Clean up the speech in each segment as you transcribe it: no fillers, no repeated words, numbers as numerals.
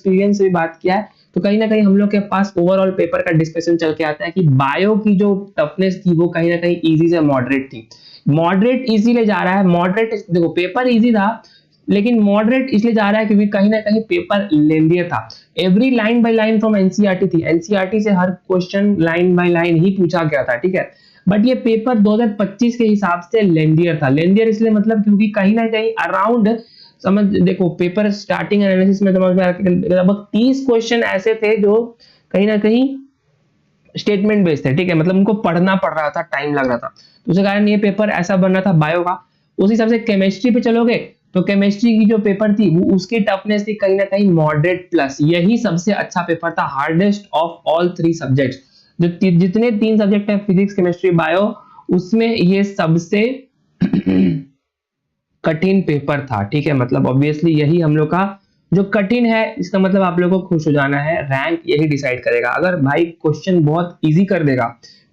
Experience से भी बात किया है, तो कहीं ना कहीं हम लोग के पास ओवरऑल पेपर का डिस्कशन चल के आता है कि बायो की जो टफनेस थी वो कहीं ना कहीं इजी से मॉडरेट थी। मॉडरेट इजी ले जा रहा है, मॉडरेट देखो पेपर इजी था लेकिन मॉडरेट इसलिए जा रहा है क्योंकि कहीं ना कहीं पेपर लेंदियर था। Every line by line from NCERT थी, एनसीईआरटी से हर क्वेश्चन लाइन बाय लाइन ही पूछा गया था, ठीक है। बट ये पेपर 2025 के हिसाब से लेंदियर था। लेंदियर इसलिए मतलब क्योंकि कहीं ना कहीं अराउंड समझ देखो पेपर स्टार्टिंग एनालिसिस में समझ में आ रहा है लगभग 30 क्वेश्चन ऐसे थे जो कहीं ना कहीं स्टेटमेंट बेस्ड थे, ठीक है, मतलब उनको पढ़ना पड़ रहा था, टाइम लग रहा था, तो उस कारण ये पेपर ऐसा बन रहा था बायो का। उस हिसाब से केमिस्ट्री पे चलोगे तो केमिस्ट्री की जो पेपर थी वो उसकी टफनेस थी कहीं ना कहीं मॉडरेट प्लस, यही सबसे अच्छा पेपर था, हार्डेस्ट ऑफ ऑल 3 सब्जेक्ट्स। जो जितने 3 सब्जेक्ट है फिजिक्स केमिस्ट्री बायो, उसमें ये सबसे कठिन पेपर था, ठीक है। मतलब ऑब्वियसली यही हम लोग का जो कठिन है, इसका मतलब आप लोगों को खुश हो जाना है, रैंक यही डिसाइड करेगा। अगर भाई क्वेश्चन बहुत इजी कर देगा,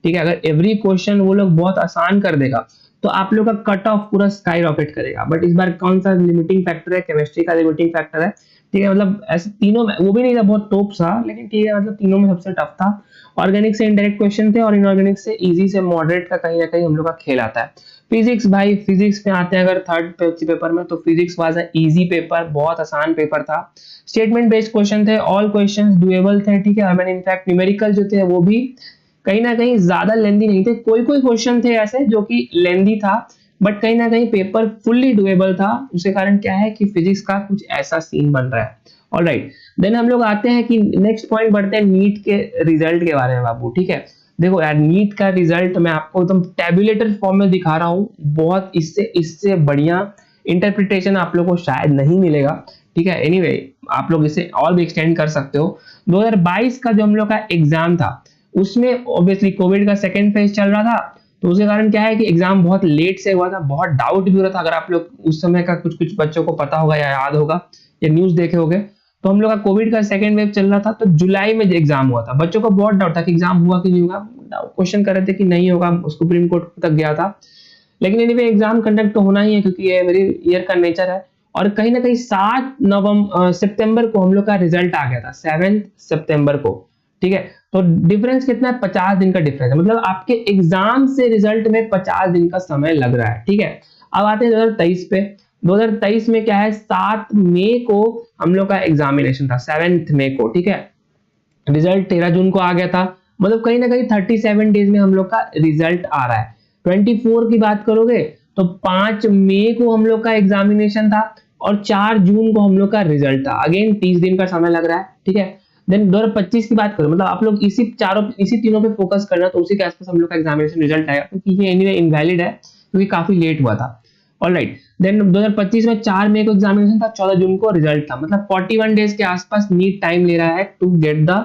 ठीक है, अगर एवरी क्वेश्चन वो लोग बहुत आसान कर देगा तो आप लोग का कट ऑफ पूरा स्काई रॉकेट करेगा। बट इस बार कौन सा लिमिटिंग फैक्टर है, केमिस्ट्री का लिमिटिंग फैक्टर है, ठीक है। मतलब ऐसे तीनों में वो भी नहीं था बहुत टॉप सा, लेकिन ठीक है, मतलब तीनों में सबसे टफ था। ऑर्गेनिक से इनडायरेक्ट क्वेश्चन थे और इनऑर्गेनिक से इजी से मॉडरेट का कहीं ना कहीं हम लोग का खेल आता है। फिजिक्स भाई, फिजिक्स में आते हैं अगर थर्ड पेपर में, तो physics was a easy paper, बहुत आसान पेपर था। स्टेटमेंट बेस्ड क्वेश्चन थे, ऑल क्वेश्चंस डुएबल थे, ठीक है। मैंने इनफैक्ट न्यूमेरिकल जो थे वो भी कहीं ना कहीं ज्यादा लेंदी नहीं थे, कोई कोई क्वेश्चन थे ऐसे जो कि लेंदी था, बट कहीं ना कहीं पेपर फुल्ली डुएबल था। उसके कारण क्या है कि फिजिक्स का कुछ ऐसा सीन बन रहा है। ऑलराइट, देन हम लोग आते हैं कि नेक्स्ट पॉइंट बढ़ते हैं नीट के रिजल्ट के बारे में बाबू, ठीक है। देखो यार, नीट का रिजल्ट मैं आपको एकदम टैबुलेटर फॉर्म में दिखा रहा हूँ, बहुत इससे इससे बढ़िया इंटरप्रिटेशन आप लोग को शायद नहीं मिलेगा, ठीक है। एनीवे आप लोग इसे और भी एक्सटेंड कर सकते हो। 2022 का जो हम लोग का एग्जाम था उसमें ऑब्वियसली कोविड का सेकेंड फेज चल रहा था, तो उसके कारण क्या है कि एग्जाम बहुत लेट से हुआ था, बहुत डाउट भी हो रहा था। अगर आप लोग उस समय का कुछ कुछ बच्चों को पता होगा या याद होगा या न्यूज देखे होंगे, तो हम लोग का कोविड का सेकेंड वेव चल रहा था, तो जुलाई में एग्जाम हुआ था। बच्चों को बहुत डाउट था कि एग्जाम हुआ कि नहीं होगा, क्वेश्चन कर रहे थे कि नहीं होगा, सुप्रीम कोर्ट तक गया था। लेकिन एनीवे एग्जाम कंडक्ट तो होना ही है क्योंकि ये मेरी ईयर का नेचर है। और कहीं ना कहीं 7 सितंबर को हम लोग का रिजल्ट आ गया था, 7 सितंबर को, ठीक है। तो डिफरेंस कितना है, 50 दिन का डिफरेंस है, मतलब आपके एग्जाम से रिजल्ट में 50 दिन का समय लग रहा है, ठीक है। अब आते हैं 2023 पे। 2023 में क्या है, 7 मई को हम लोग का एग्जामिनेशन था, 7 मई को, ठीक है। रिजल्ट 13 जून को आ गया था, मतलब कहीं ना कहीं 37 डेज में हम लोग का रिजल्ट आ रहा है। 24 की बात करोगे तो 5 मई को हम लोग का एग्जामिनेशन था और 4 जून को हम लोग का रिजल्ट था। अगेन 30 दिन का समय लग रहा है, ठीक है। देन 2025 की बात करो, मतलब आप लोग इसी तीनों पे फोकस करना, तो उसी के आसपास हम लोग का एग्जामिनेशन रिजल्ट आएगा, क्योंकि ये एनीवे इनवैलिड है क्योंकि काफी लेट हुआ था। ऑलराइट, देन 2025 में 4 मई को एग्जामिनेशन था, 14 जून को रिजल्ट था, मतलब 41 डेज के आसपास नीट टाइम ले रहा है टू गेट द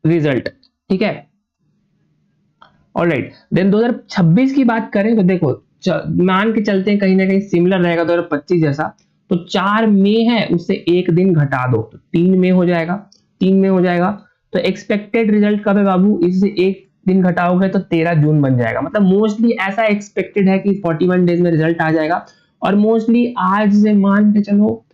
रिजल्ट, ठीक है। ऑलराइट, देन 2026 की बात करें तो देखो मान के चलते हैं कहीं ना कहीं सिमिलर रहेगा 2025 जैसा, तो 4 मई है उससे एक दिन घटा दो तो 3 मई हो जाएगा, 3 मई हो जाएगा। तो एक्सपेक्टेड रिजल्ट कब है बाबू, इससे एक दिन घटाओगे तो 13 जून बन जाएगा। मतलब मोस्टली ऐसा एक्सपेक्टेड है कि 41 डेज में रिजल्ट आ जाएगा, और मोस्टली आज से मान के चलो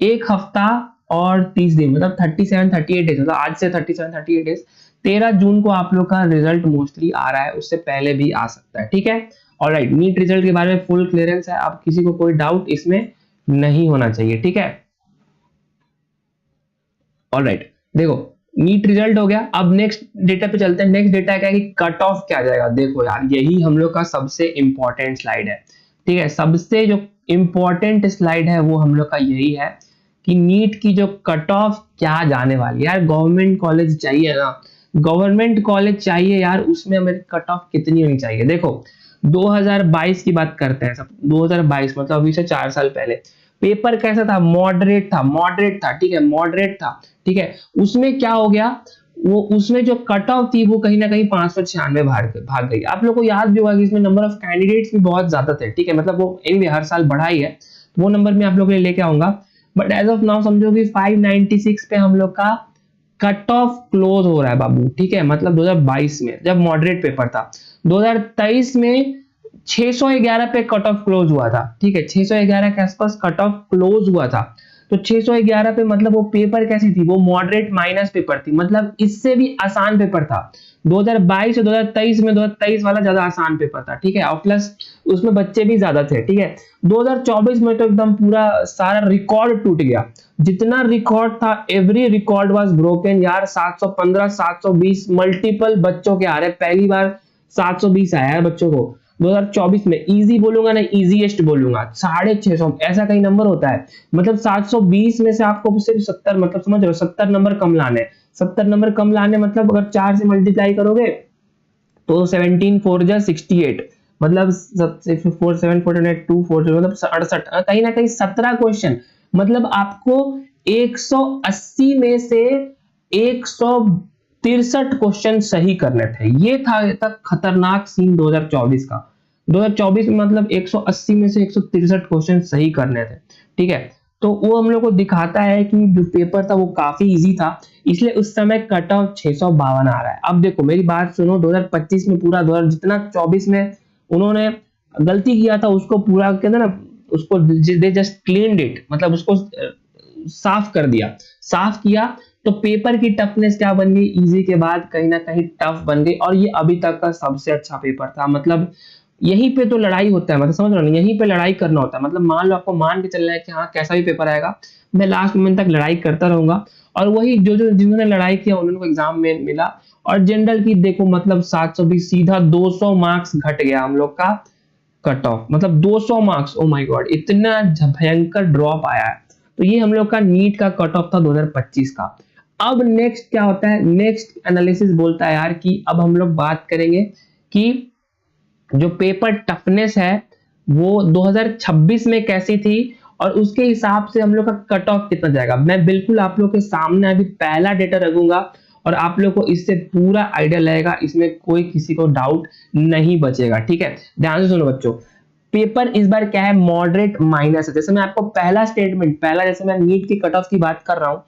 एक हफ्ता और 30 दिन, मतलब 38 डेज, मतलब आज से 38 डेज, 13 जून को आप लोग का रिजल्ट मोस्टली आ रहा है, उससे पहले भी आ सकता है, ठीक है। ऑलराइट, नीट रिजल्ट के बारे में फुल क्लियरेंस है, आप किसी को कोई डाउट इसमें नहीं होना चाहिए, ठीक है। ऑलराइट, देखो नीट रिजल्ट हो गया, अब नेक्स्ट डेटा पे चलते हैं। नेक्स्ट डेटा क्या है कि कट ऑफ क्या जाएगा। देखो यार, यही हम लोग का सबसे इंपॉर्टेंट स्लाइड है, ठीक है। सबसे जो इंपॉर्टेंट स्लाइड है वो हम लोग का यही है कि नीट की जो कट ऑफ क्या जाने वाली है। यार गवर्नमेंट कॉलेज चाहिए ना, गवर्नमेंट कॉलेज चाहिए यार, उसमें हमें कट ऑफ कितनी होनी चाहिए। देखो 2022 की बात करते हैं सब, 2022 मतलब अभी से 4 साल पहले पेपर कैसा था, मॉडरेट था, ठीक है, मॉडरेट था, ठीक है। उसमें क्या हो गया, वो उसमें जो कट ऑफ थी वो कहीं ना कहीं 596 भाग गई। आप लोग को याद भी होगा कि इसमें नंबर ऑफ कैंडिडेट्स भी बहुत ज्यादा थे, ठीक है, मतलब वो एनीवे हर साल बढ़ा ही है, वो नंबर मैं आप लोग के लिए लेके आऊंगा। बट एज ऑफ नाउ समझो कि 596 पे हम लोग का कट ऑफ क्लोज हो रहा है बाबू, ठीक है। मतलब 2022 में जब मॉडरेट पेपर था, 2023 में 611 पे कट ऑफ क्लोज हुआ था, ठीक है, 611 के आसपास कट ऑफ क्लोज हुआ था। तो 611 पे मतलब वो पेपर कैसी थी, वो मॉडरेट माइनस पेपर थी, मतलब इससे भी आसान पेपर था। 2022 से 2023 में 2023 वाला ज्यादा आसान पेपर था, ठीक है, और प्लस उसमें बच्चे भी ज्यादा थे, ठीक है। 2024 में तो एकदम पूरा सारा रिकॉर्ड टूट गया, जितना रिकॉर्ड था एवरी रिकॉर्ड वाज ब्रोकन यार। 715 720 मल्टीपल बच्चों के आ रहे, पहली बार 720 आया है बच्चों को 2024 में। इजी बोलूंगा ना, इजीएस्ट बोलूंगा, 650 ऐसा कहीं नंबर होता है, मतलब 720 में से आपको सिर्फ 70, मतलब समझ रहे हो 70 नंबर कम लाने, 70 नंबर कम लाने, मतलब अगर 4 से मल्टीप्लाई करोगे तो 17 4 जा 68, मतलब 4 7 4 2 4 मतलब 68, कहीं ना कहीं 17 क्वेश्चन, मतलब आपको 180 में से 163 क्वेश्चन सही करने थे। ये था तक खतरनाक सीन 2024 का। 2024 में मतलब 180 में से 163 क्वेश्चन सही करने थे, ठीक है। तो वो हम लोग को दिखाता है कि जो पेपर था वो काफी इजी था, इसलिए उस समय कट ऑफ 652 आ रहा है। अब देखो मेरी बात सुनो, 2025 में पूरा 2000 जितना 24 में उन्होंने गलती किया था उसको पूरा कहते ना, उसको दे जस्ट क्लीन्ड इट, मतलब उसको साफ कर दिया, साफ किया, तो पेपर की टफनेस क्या बन गई, इजी के बाद कहीं ना कहीं टफ बन गई, और ये अभी तक का सबसे अच्छा पेपर था। मतलब यहीं पे तो लड़ाई होता है, मतलब समझ रहे हो, यहीं पे लड़ाई करना होता है। मतलब मान लो आपको मान के चलना है कि हाँ कैसा भी पेपर आएगा, मैं लास्ट मोमेंट तक लड़ाई करता रहूंगा, और वही जो जो जिन्होंने लड़ाई किया उन्होंने एग्जाम में मिला। और जनरल की देखो मतलब 720 सीधा 200 मार्क्स घट गया हम लोग का कट ऑफ, मतलब 200 मार्क्स, ओ माय गॉड, इतना भयंकर ड्रॉप आया है। तो ये हम लोग का नीट का कट ऑफ था 2025 का। अब नेक्स्ट क्या होता है, नेक्स्ट एनालिसिस बोलता है यार कि अब हम लोग बात करेंगे कि जो पेपर टफनेस है वो 2026 में कैसी थी, और उसके हिसाब से हम लोग का कट ऑफ कितना जाएगा। मैं बिल्कुल आप लोग के सामने अभी पहला डेटा रखूंगा, और आप लोग को इससे पूरा आइडिया लगेगा, इसमें कोई किसी को डाउट नहीं बचेगा, ठीक है। ध्यान से सुनो बच्चों, पेपर इस बार क्या है, मॉडरेट माइनस है। जैसे मैं आपको पहला स्टेटमेंट, पहला जैसे मैं नीट की कट ऑफ की बात कर रहा हूं,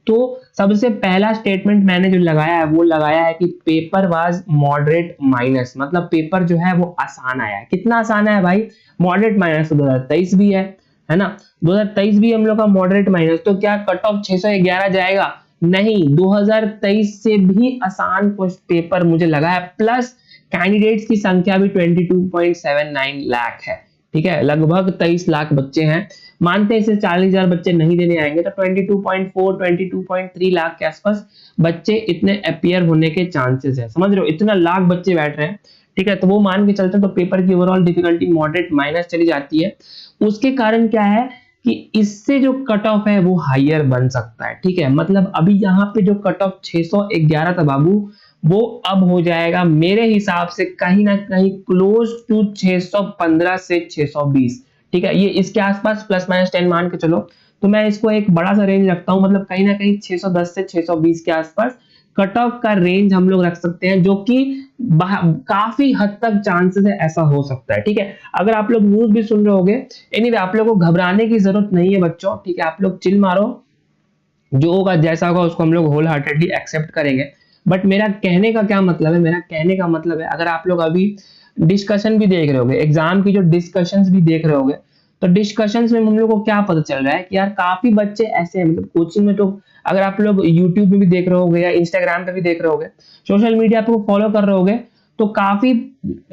तो सबसे पहला स्टेटमेंट मैंने जो लगाया है वो लगाया है कि पेपर वाज मॉडरेट माइनस, मतलब पेपर जो है वो आसान आया है। कितना आसान है भाई, मॉडरेट माइनस। तो 2023 भी है ना, 2023 भी हम लोग का मॉडरेट माइनस, तो क्या कट ऑफ 611 जाएगा, नहीं, 2023 से भी आसान पेपर मुझे लगा है, प्लस कैंडिडेट्स की संख्या भी 22.79 लाख है, ठीक है, लगभग 23 लाख बच्चे हैं। मानते हैं इसे 40,000 बच्चे नहीं देने आएंगे, तो 22.4 22.3 लाख के आसपास बच्चे इतने अपीयर होने के चांसेस है, समझ रहे हो, इतना लाख बच्चे बैठ रहे हैं, ठीक है। तो वो मान के चलते हैं, तो पेपर की ओवरऑल डिफिकल्टी मॉडरेट माइनस चली जाती है। उसके कारण क्या है कि इससे जो कट ऑफ है वो हायर बन सकता है, ठीक है। मतलब अभी यहाँ पे जो कट ऑफ 611 था बाबू, वो अब हो जाएगा मेरे हिसाब से कहीं ना कहीं क्लोज टू 615 से 620, ठीक है। ये इसके आसपास प्लस माइनस 10 मान के चलो, तो मैं इसको एक बड़ा सा रेंज रखता हूं, मतलब कहीं ना कहीं 610 से 620 के आसपास कट ऑफ का रेंज हम लोग रख सकते हैं, जो कि काफी हद तक चांसेस है ऐसा हो सकता है, ठीक है। अगर आप लोग न्यूज भी सुन रहे होगे, एनीवे आप लोग को घबराने की जरूरत नहीं है बच्चों, ठीक है, आप लोग चिल मारो, जो होगा जैसा होगा उसको हम लोग होल हार्टेडली एक्सेप्ट करेंगे। बट मेरा कहने का क्या मतलब है, मेरा कहने का मतलब है, अगर आप लोग अभी डिस्कशन भी देख रहे होगे, एग्जाम की जो डिस्कशंस भी देख रहे होगे, तो डिस्कशंस में हम लोग को क्या पता चल रहा है कि यार काफी बच्चे ऐसे हैं, मतलब कोचिंग में, तो अगर आप लोग यूट्यूब में भी देख रहे होगे या इंस्टाग्राम पे भी देख रहे होगे, सोशल मीडिया पे फॉलो कर रहे होगे, तो काफी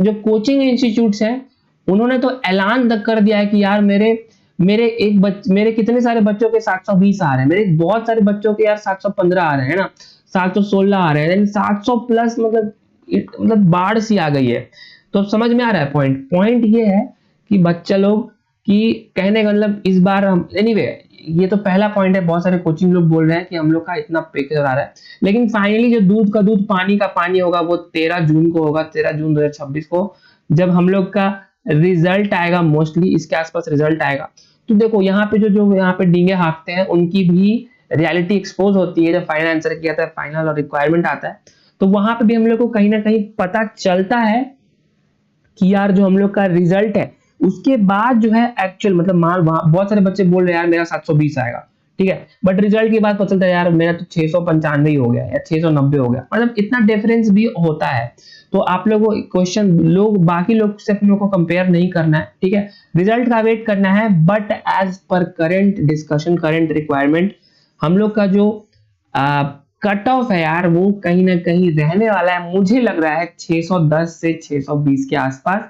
जो कोचिंग इंस्टीट्यूट्स हैं उन्होंने तो ऐलान तक कर दिया है कि यार मेरे कितने सारे बच्चों के 720 आ रहे हैं, मेरे बहुत सारे बच्चों के यार 715 आ रहे हैं ना, 716 आ रहे हैं, 700 प्लस, मतलब बाढ़ सी आ गई है। तो समझ में आ रहा है पॉइंट ये है कि बच्चा लोग की कहने का मतलब इस बार हम एनीवे ये तो पहला पॉइंट है, बहुत सारे कोचिंग लोग बोल रहे हैं कि हम लोग का इतना पैकेज आ रहा है, लेकिन फाइनली जो दूध का दूध पानी का पानी होगा वो 13 जून को होगा, 13 जून 2026 को, जब हम लोग का रिजल्ट आएगा, मोस्टली इसके आसपास रिजल्ट आएगा। तो देखो यहाँ पे जो यहाँ पे डींगे हाँकते हैं उनकी भी रियलिटी एक्सपोज होती है, जब फाइनल आंसर किया था, फाइनल और रिक्वायरमेंट आता है, तो वहां पे भी हम लोग को कहीं ना कहीं पता चलता है कि यार जो हम लोग का रिजल्ट है उसके बाद जो है एक्चुअल, मतलब मान बहुत सारे बच्चे बोल रहे हैं यार मेरा 720 आएगा, ठीक है, बट रिजल्ट की बात पता चलता है यार मेरा तो 695 ही हो गया या 690 हो गया, मतलब इतना डिफरेंस भी होता है। तो आप लोगों को क्वेश्चन लोग बाकी लोग से अपने को कंपेयर नहीं करना है, ठीक है, रिजल्ट का वेट करना है, but as per current discussion current requirement हम लोग का जो कट ऑफ है यार वो कहीं ना कहीं रहने वाला है, मुझे लग रहा है 610 से 620 के आसपास,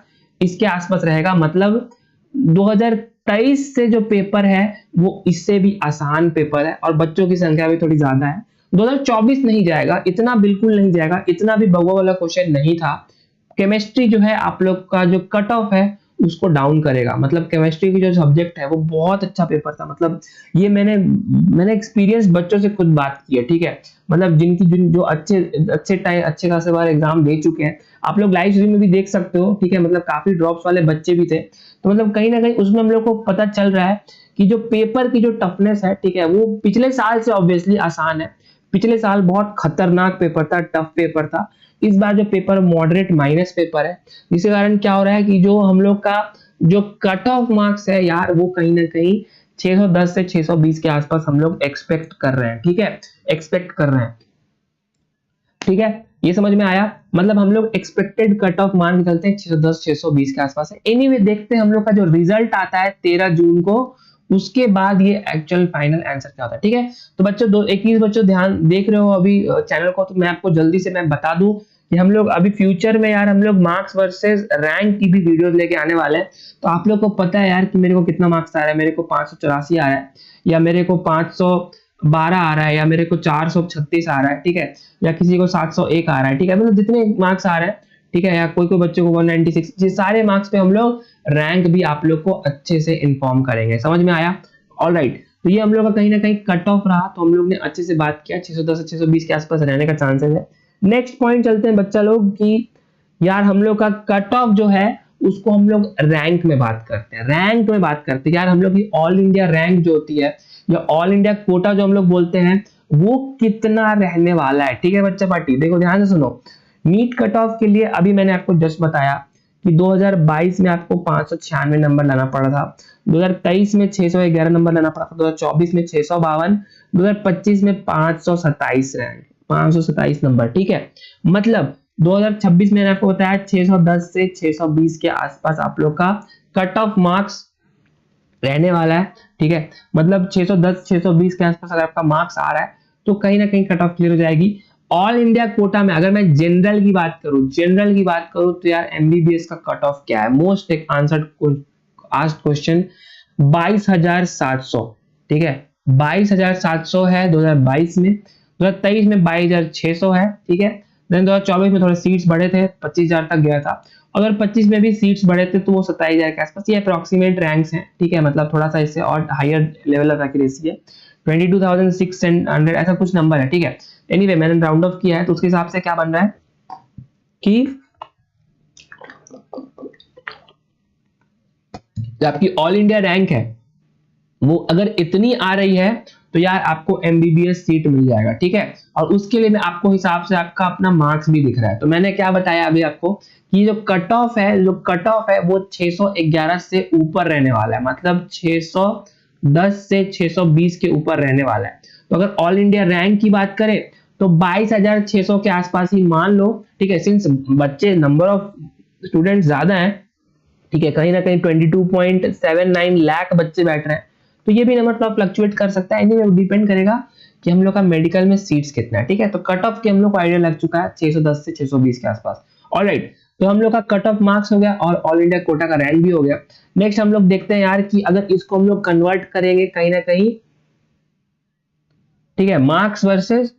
इसके आसपास रहेगा। मतलब 2023 से जो पेपर है वो इससे भी आसान पेपर है और बच्चों की संख्या भी थोड़ी ज्यादा है। 2024 नहीं जाएगा, इतना बिल्कुल नहीं जाएगा, इतना भी बगवा वाला क्वेश्चन नहीं था। केमिस्ट्री जो है आप लोग का जो कट ऑफ है उसको डाउन करेगा, मतलब केमिस्ट्री की जो सब्जेक्ट है वो बहुत अच्छा पेपर था। मतलब ये मैंने एक्सपीरियंस बच्चों से खुद बात की है, ठीक है, मतलब जो अच्छे टाइम अच्छे खासे बार एग्जाम दे चुके हैं, आप लोग लाइव स्ट्रीम में भी देख सकते हो, ठीक है, मतलब काफी ड्रॉप्स वाले बच्चे भी थे। तो मतलब कहीं ना कहीं उसमें हम लोग को पता चल रहा है कि जो पेपर की जो टफनेस है, ठीक है, वो पिछले साल से ऑब्वियसली आसान है। पिछले साल बहुत खतरनाक पेपर था, टफ पेपर था। इस बार जो पेपर मॉडरेट माइनस पेपर है, जिसके कारण क्या हो रहा है कि जो हम लोग का जो कट ऑफ मार्क्स है यार वो कहीं ना कहीं 610 से 620 के आसपास हम लोग एक्सपेक्ट कर रहे हैं, ठीक है, एक्सपेक्ट कर रहे हैं, ठीक है, ये समझ में आया। मतलब हम लोग एक्सपेक्टेड कट ऑफ मान के चलते हैं 610 620 के आसपास है। एनीवे देखते हैं हम लोग का जो रिजल्ट आता है 13 जून को, उसके बाद ये एक्चुअल फाइनल आंसर क्या होता है, ठीक है। तो बच्चों 21 बच्चों ध्यान देख रहे हो अभी चैनल को, तो मैं आपको जल्दी से मैं बता दूं कि हम लोग अभी फ्यूचर में यार हम लोग मार्क्स वर्सेस रैंक की भी वीडियोस लेके आने वाले हैं। तो आप लोग को पता है यार कि मेरे को कितना मार्क्स आ रहा है, मेरे को 584 आ रहा है, या मेरे को 512 आ रहा है, या मेरे को 436 आ रहा है, ठीक है, या किसी को 701 आ रहा है, ठीक है, मतलब जितने मार्क्स आ रहे हैं, ठीक है, या कोई बच्चों को 196, ये सारे मार्क्स पे हम लोग रैंक भी आप लोग को अच्छे से इन्फॉर्म करेंगे। समझ में आया? ऑलराइट, तो ये हम लोग का कहीं ना कहीं कट ऑफ रहा, तो हम लोग ने अच्छे से बात किया 610 से 620 के आसपास रहने का चांसेस है। नेक्स्ट पॉइंट चलते हैं बच्चा लोग कि यार हम लोग का कट ऑफ जो है उसको हम लोग रैंक में बात करते हैं, रैंक में बात करते हैं यार हम लोग की ऑल इंडिया रैंक जो होती है या ऑल इंडिया कोटा जो हम लोग बोलते हैं वो कितना रहने वाला है, ठीक है बच्चा पार्टी, देखो ध्यान से सुनो। नीट कट ऑफ के लिए अभी मैंने आपको जस्ट बताया कि 2022 में आपको 596 नंबर लाना पड़ा था, 2023 में 611 नंबर लाना पड़ा था, 2024 में 652, 2025 में 527 रैंक 527 नंबर, ठीक है। मतलब 2026 में मैंने आपको बताया 610 से 620 के आसपास आप लोग का कट ऑफ मार्क्स रहने वाला है, ठीक है। मतलब 610 620 के आसपास अगर आपका मार्क्स आ रहा है तो कहीं ना कहीं कट ऑफ क्लियर हो जाएगी। ऑल इंडिया कोटा में अगर मैं जनरल की बात करूं तो यार एमबीबीएस का कट ऑफ क्या है? मोस्ट आंसर्ड आस्क्ड क्वेश्चन 22,700, ठीक है, 22,700 है 2022 में, 2023 में 22,600 है, ठीक है। देन 2024 में थोड़े सीट्स बढ़े थे, 25,000 तक गया था। अगर 25 में भी सीट्स बढ़े थे तो वो 27,000 के आसपास, ये अप्रोक्सीमेट रैंक्स हैं, ठीक है, मतलब थोड़ा सा इससे और हायर लेवल ऑफ एक्यूरेसी है, 22,600 ऐसा कुछ नंबर है, ठीक है। एनीवे मैंने राउंड ऑफ किया है तो उसके हिसाब से क्या बन रहा है कि जो आपकी ऑल इंडिया रैंक है वो अगर इतनी आ रही है तो यार आपको एमबीबीएस सीट मिल जाएगा, ठीक है। और उसके लिए मैं आपको हिसाब से आपका अपना मार्क्स भी दिख रहा है। तो मैंने क्या बताया अभी आपको कि जो कट ऑफ है वो 611 से ऊपर रहने वाला है, मतलब 610 से 620 के ऊपर रहने वाला है। तो अगर ऑल इंडिया रैंक की बात करें तो 22,600 के आसपास ही मान लो, ठीक है, सिंस बच्चे नंबर ऑफ स्टूडेंट ज्यादा है, ठीक है, कहीं ना कहीं 22.79 लाख बच्चे बैठ रहे हैं, तो ये भी नंबर थोड़ा फ्लक्चुएट कर सकता है। एनीवे डिपेंड करेगा कि हम लोग का मेडिकल में सीट्स कितना है, ठीक है। तो कट ऑफ के हम लोग को आइडिया लग चुका है 610 से 620 के आसपास। ऑलराइट, तो हम लोग का कट ऑफ मार्क्स हो गया और ऑल इंडिया कोटा का रैंक भी हो गया। नेक्स्ट हम लोग देखते हैं यार कि अगर इसको हम लोग कन्वर्ट करेंगे कहीं ना कहीं, ठीक है, marks versus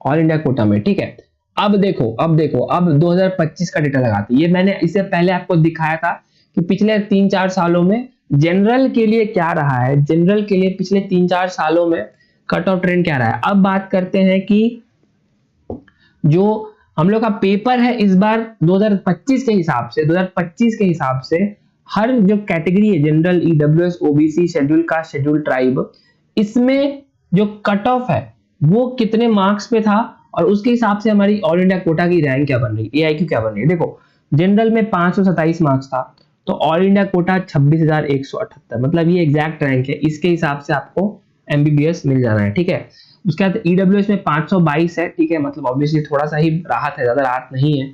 all India quota में, ठीक है। अब देखो अब 2025 का डेटा लगाते हैं। ये मैंने इससे पहले आपको दिखाया था कि पिछले 3-4 सालों में जनरल के लिए क्या रहा है, जनरल के लिए पिछले 3-4 सालों में कट ऑफ ट्रेंड क्या रहा है। अब बात करते हैं कि जो हम लोग का पेपर है इस बार 2025 के हिसाब से हर जो कैटेगरी है, general, EWS, OBC, schedule caste, schedule tribe, इसमें जो कट ऑफ है वो कितने मार्क्स पे था और उसके हिसाब से हमारी ऑल इंडिया कोटा की रैंक क्या बन रही है, एआईक्यू क्या बन रही है। देखो जनरल में 527 मार्क्स था तो ऑल इंडिया कोटा 26,178, मतलब ये एग्जैक्ट रैंक है, इसके हिसाब से आपको MBBS मिल जाना है, ठीक है। उसके बाद EWS में 522 है, ठीक है, मतलब ऑब्वियसली थोड़ा सा ही राहत है, ज्यादा राहत नहीं है।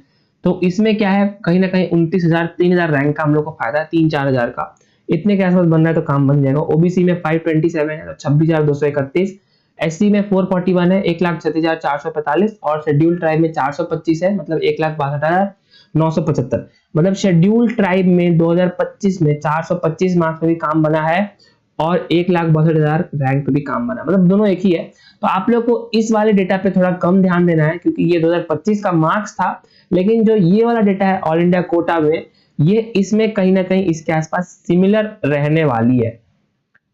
तो इसमें क्या है, कहीं ना कहीं 29,000 3,000 रैंक का हम लोग को फायदा है, 3-4 हजार का, इतने के आसपास बन रहा है तो काम बन जाएगा। OBC में 527 है तो 26,231, SC में 441 है 1,36,445, और शेड्यूल ट्राइब में 425 है मतलब 1,62,975। मतलब शेड्यूल ट्राइब में 2025 में 425 मार्क्स पे भी काम बना है और 1,62,000 रैंक पे भी काम बना, मतलब दोनों एक ही है। तो आप लोग को इस वाले डेटा पे थोड़ा कम ध्यान देना है क्योंकि ये 2025 का मार्क्स था, लेकिन जो ये वाला डेटा है ऑल इंडिया कोटा में, ये इसमें कहीं ना कहीं इसके आसपास सिमिलर रहने वाली है,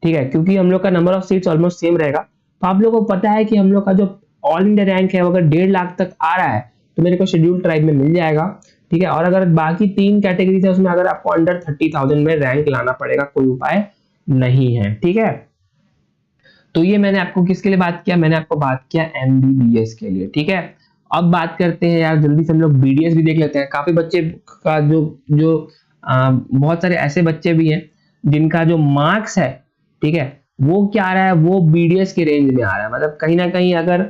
ठीक है, क्योंकि हम लोग का number of seats almost same रहेगा। तो आप लोगों को पता है कि हम लोग का जो ऑल इंडिया रैंक है वो अगर 1.5 लाख तक आ रहा है तो मेरे को शेड्यूल ट्राइब में मिल जाएगा, ठीक है। और अगर बाकी 3 कैटेगरीज है उसमें अगर आपको अंडर 30,000 में रैंक लाना पड़ेगा, कोई उपाय नहीं है, ठीक है। तो ये मैंने आपको किसके लिए बात किया, मैंने आपको बात किया MBBS के लिए, ठीक है। अब बात करते हैं यार जल्दी से हम लोग BDS भी देख लेते हैं। काफी बच्चे का जो जो बहुत सारे ऐसे बच्चे भी हैं जिनका जो मार्क्स है, ठीक है, वो क्या आ रहा है, वो BDS के रेंज में आ रहा है। मतलब कहीं ना कहीं अगर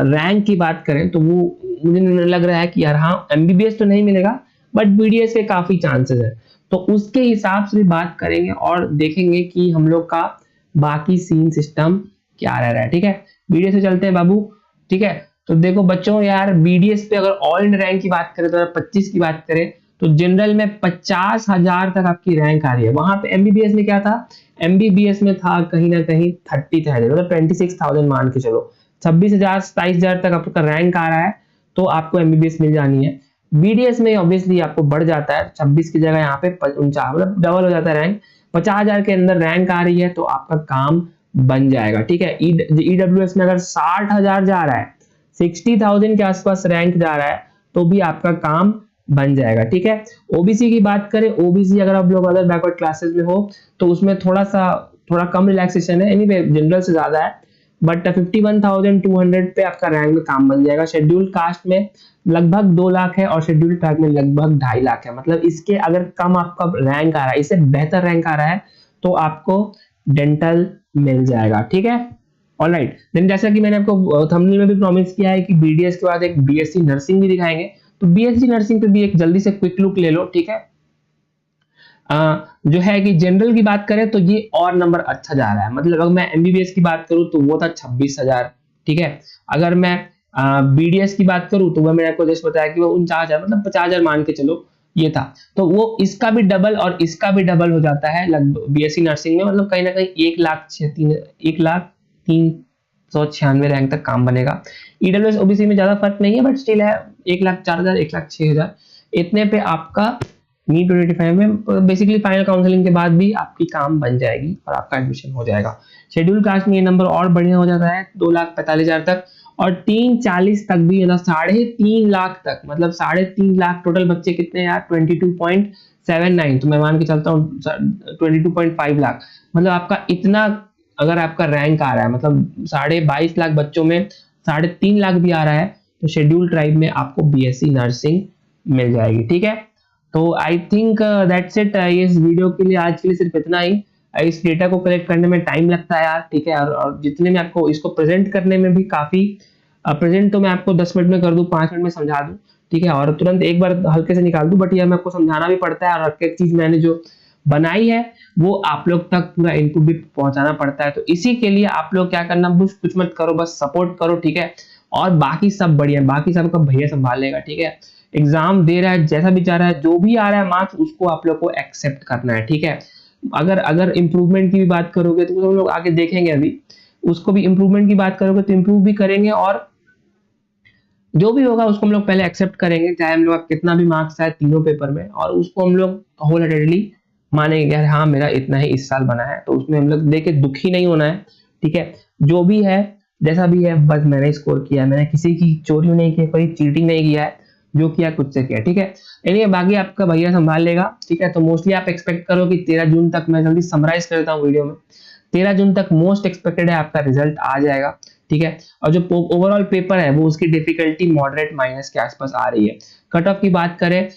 रैंक की बात करें तो वो मुझे लग रहा है कि यार हाँ MBBS तो नहीं मिलेगा बट BDS के काफी चांसेस है। तो उसके हिसाब से भी बात करेंगे और देखेंगे कि हम लोग का बाकी सीन सिस्टम क्या रह रहा है, ठीक है। BDS से चलते हैं बाबू, ठीक है। तो देखो बच्चों यार BDS पे अगर ऑल इंडिया रैंक की बात करें 2025 की बात करें तो जनरल में 50,000 तक आपकी रैंक आ रही है। वहां पे MBBS में क्या था, MBBS में था कहीं ना कहीं 30,000 मतलब 26,000 मान के चलो, 26,000 27,000 तक आपका रैंक आ रहा है तो आपको MBBS मिल जानी है। BDS में ऑब्वियसली आपको बढ़ जाता है, 26 की जगह यहाँ पे 49 मतलब डबल हो जाता है रैंक, 50,000 के अंदर रैंक आ रही है तो आपका काम बन जाएगा, ठीक है। EWS में अगर 60,000 जा रहा है, 60,000 के आसपास रैंक जा रहा है तो भी आपका काम बन जाएगा, ठीक है। OBC की बात करें, OBC अगर आप लोग अदर बैकवर्ड क्लासेस में हो तो उसमें थोड़ा कम रिलैक्सेशन है, एनीवे जनरल से ज्यादा है, बट 51,200 पे आपका रैंक में काम बन जाएगा। शेड्यूल कास्ट में लगभग 2 लाख है और शेड्यूल ट्राइब में लगभग 2.5 लाख है। मतलब इसके अगर कम आपका रैंक आ रहा है, इससे बेहतर रैंक आ रहा है तो आपको डेंटल मिल जाएगा, ठीक है। ऑलराइट, देन जैसा कि मैंने आपको थंबनेल में भी प्रॉमिस किया है कि BDS के बाद एक BSc नर्सिंग भी दिखाएंगे, तो BSc नर्सिंग पे भी एक जल्दी से क्विक लुक ले लो, ठीक है। जो है कि जनरल की बात करें तो ये और नंबर अच्छा जा रहा है। मतलब अगर मैं MBBS की बात करूं तो वो था 26,000, ठीक है। अगर मैं BDS की बात करूं तो वह मैंने आपको जस्ट बताया कि वो 49,000 मतलब 50,000 मान के चलो ये था, तो वो इसका भी डबल और इसका भी डबल हो जाता है लगभग BSc नर्सिंग में। मतलब कहीं ना कहीं 1,03,996 रैंक तक काम बनेगा। EWS OBC में ज्यादा फर्क नहीं है बट स्टिल है 1,04,000 1,06,000 इतने पे आपका नीट 25 में बेसिकली फाइनल काउंसलिंग के बाद भी आपकी काम बन जाएगी और आपका एडमिशन हो जाएगा। शेड्यूल कास्ट में ये नंबर और बढ़िया हो जाता है 2,45,000 तक, और 3,40 तक भी मतलब 3.5 लाख तक, मतलब 3.5 लाख टोटल बच्चे कितने यार 22.79, तो मैं मान के चलता हूँ 22.5 लाख। मतलब आपका इतना अगर आपका रैंक आ रहा है, मतलब 22.5 लाख बच्चों में 3.5 लाख भी आ रहा है तो शेड्यूल ट्राइब में आपको BSc नर्सिंग मिल जाएगी, ठीक है। तो आई थिंक दैट्स इट। इस वीडियो के लिए आज के लिए सिर्फ इतना ही। इस डेटा को कलेक्ट करने में टाइम लगता है यार, ठीक है, और जितने में आपको इसको प्रेजेंट करने में भी काफी, प्रेजेंट तो मैं आपको 10 मिनट में कर दूं, 5 मिनट में समझा दूं, ठीक है, और तुरंत एक बार हल्के से निकाल दूं, बट ये मैं आपको समझाना भी पड़ता है और हर एक चीज मैंने जो बनाई है वो आप लोग तक पूरा इनपुट भी पहुंचाना पड़ता है। तो इसी के लिए आप लोग क्या करना, कुछ मत करो, बस सपोर्ट करो, ठीक है, और बाकी सब बढ़िया, बाकी सब का भैया संभाल लेगा, ठीक है। एग्जाम दे रहा है, जैसा भी जा रहा है, जो भी आ रहा है मार्क्स उसको आप लोग को एक्सेप्ट करना है, ठीक है। अगर इंप्रूवमेंट की भी बात करोगे तो हम लोग आगे देखेंगे, अभी उसको भी इंप्रूवमेंट की बात करोगे तो इंप्रूव भी करेंगे और जो भी होगा उसको हम लोग पहले एक्सेप्ट करेंगे, चाहे हम लोग कितना भी मार्क्स आए तीनों पेपर में, और उसको हम लोग होल हार्टेडली मानेंगे यार हाँ मेरा इतना ही इस साल बना है, तो उसमें हम लोग देख के दुखी नहीं होना है, ठीक है। जो भी है जैसा भी है बस मैंने स्कोर किया है, मैंने किसी की चोरी नहीं की, कोई चीटिंग नहीं किया है, जो किया खुद से किया, ठीक है। एनीवे बाकी आपका भैया संभाल लेगा, ठीक है। तो मोस्टली आप एक्सपेक्ट करो कि 13 जून तक, मैं जल्दी समराइज कर देता हूँ वीडियो में, 13 जून तक मोस्ट एक्सपेक्टेड है आपका रिजल्ट आ जाएगा, ठीक है। और जो ओवरऑल पेपर है वो उसकी डिफिकल्टी मॉडरेट माइनस के आसपास आ रही है। कट ऑफ की बात करें,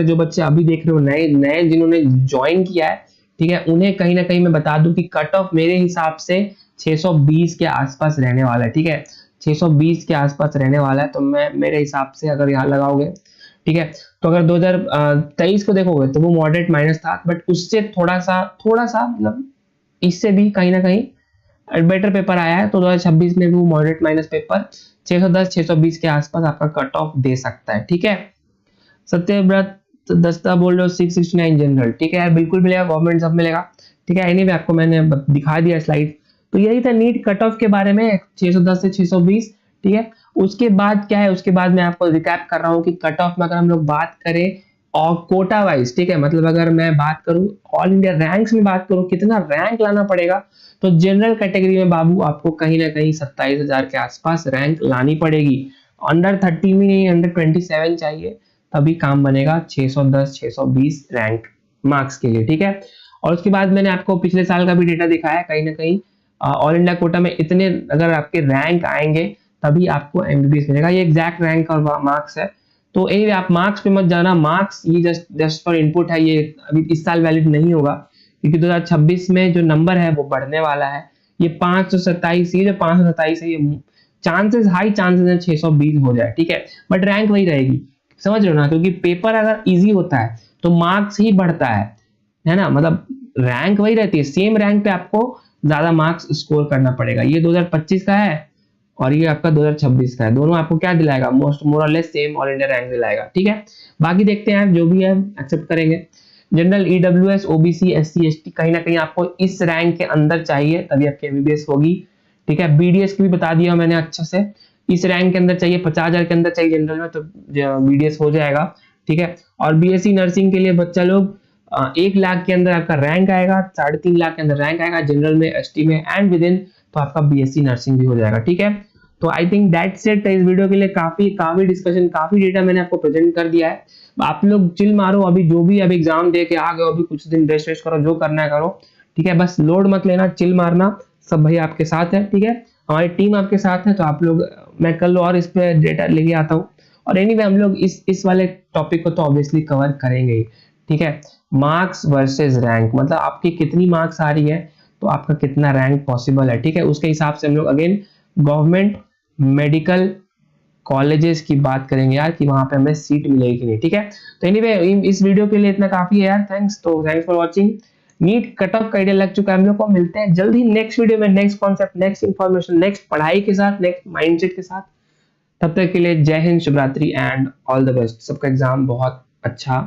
जो बच्चे अभी देख रहे हो नए जिन्होंने ज्वाइन किया है, ठीक है, उन्हें कहीं ना कहीं मैं बता दूं कि कट ऑफ मेरे हिसाब से 620 के आसपास रहने वाला है, ठीक है, 620 के आसपास रहने वाला है। तो मैं मेरे हिसाब से अगर यहाँ लगाओगे, ठीक है, तो अगर 2023 को देखोगे तो वो मॉडरेट माइनस था, बट उससे थोड़ा सा मतलब इससे भी कहीं ना कहीं बेटर पेपर आया है। तो 2026 में भी वो मॉडरेट माइनस पेपर 610 620 के आसपास आपका कट ऑफ दे सकता है, ठीक है। सत्यव्रत दस्ता बोल रहे हो 669 जनरल, ठीक है यार, बिल्कुल मिलेगा, गवर्नमेंट सब मिलेगा, ठीक है। एनीवे आपको मैंने दिखा दिया स्लाइड। तो यही था नीट कट ऑफ के बारे में, 610 से 620, ठीक है। उसके बाद क्या है, उसके बाद मैं आपको रिकैप कर रहा हूँ कि कट ऑफ में अगर हम लोग बात करें और कोटा वाइज, ठीक है, मतलब अगर मैं बात करूं ऑल इंडिया रैंक्स में बात करूं कितना रैंक लाना पड़ेगा, तो जनरल कैटेगरी में बाबू आपको कहीं ना कहीं 27,000 के आसपास रैंक लानी पड़ेगी। अंडर 30 में नहीं, अंडर 27 चाहिए, तभी काम बनेगा 610 620 रैंक मार्क्स के लिए, ठीक है। और उसके बाद मैंने आपको पिछले साल का भी डेटा दिखाया, कहीं ना कहीं ऑल इंडिया कोटा में इतने अगर आपके रैंक आएंगे तभी आपको एमबीबीएस मिलेगा। ये एग्जैक्ट रैंक और मार्क्स है। तो एनीवे आप मार्क्स पे मत जाना, मार्क्स ये जस्ट फॉर इनपुट है, ये अभी इस साल वैलिड नहीं होगा, क्योंकि 2026 में जो नंबर है वो बढ़ने वाला है। ये 527, ये जो 527 है, ये चांसेस हाई चांसेस है 620 हो जाए, ठीक है, बट रैंक वही रहेगी, समझ रहे हो ना, क्योंकि पेपर अगर इजी होता है तो मार्क्स ही बढ़ता है ना, मतलब रैंक वही रहती है, सेम रैंक पे आपको ज्यादा मार्क्स स्कोर करना पड़ेगा। ये 2025 का है और ये आपका 2026 का है, दोनों आपको क्या दिलाएगा, मोर और less same all India rank दिलाएगा, ठीक है। बाकी देखते हैं जो भी है एक्सेप्ट करेंगे। General, EWS, OBC, SC, ST, कहीं ना कहीं आपको इस रैंक के अंदर चाहिए तभी आपकी एमबीबीएस होगी, ठीक है। बीडीएस की भी बता दिया मैंने अच्छे से, इस रैंक के अंदर चाहिए, 50,000 के अंदर चाहिए जनरल में, तो बीडीएस हो जाएगा, ठीक है। और बीएससी नर्सिंग के लिए बच्चा लोग 1 लाख के अंदर आपका रैंक आएगा, 3.5 लाख के अंदर रैंक आएगा जनरल में, एसटी में एंड विद इन, तो आपका बीएससी नर्सिंग भी हो जाएगा, ठीक है। तो आई थिंक दैट्स इट। इस वीडियो के लिए काफी डिस्कशन, काफी डेटा मैंने आपको प्रेजेंट कर दिया है। आप लोग चिल मारो, अभी जो भी अब एग्जाम दे के आ गए, अभी कुछ दिन रेस्ट वेस्ट करो, जो करना है करो, ठीक है, बस लोड मत लेना, चिल मारना, सब भाई आपके साथ है, ठीक है, हमारी टीम आपके साथ है। तो आप लोग, मैं कल और इस पे डेटा लेके आता हूँ, और एनीवे हम लोग इस वाले टॉपिक को तो ऑब्वियसली कवर करेंगे ही, ठीक है। मार्क्स वर्सेस रैंक, मतलब आपकी कितनी मार्क्स आ रही है तो आपका कितना रैंक पॉसिबल है, ठीक है, उसके हिसाब से हम लोग अगेन गवर्नमेंट मेडिकल कॉलेजेस की बात करेंगे यार, कि वहां पे हमें सीट मिलेगी कि नहीं, ठीक है। तो एनीवे इस वीडियो के लिए इतना काफी है यार, thanks for watching. NEET cut off का आइडिया लग चुका है, हम लोग को मिलते हैं जल्दी नेक्स्ट वीडियो में, next concept, next information, next पढ़ाई के साथ, नेक्स्ट माइंडसेट के साथ। तब तक के लिए जय हिंद, शुभरात्रि एंड ऑल द बेस्ट। सबका एग्जाम बहुत अच्छा,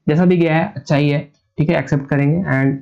जैसा भी गया है अच्छा ही है, ठीक है, एक्सेप्ट करेंगे एंड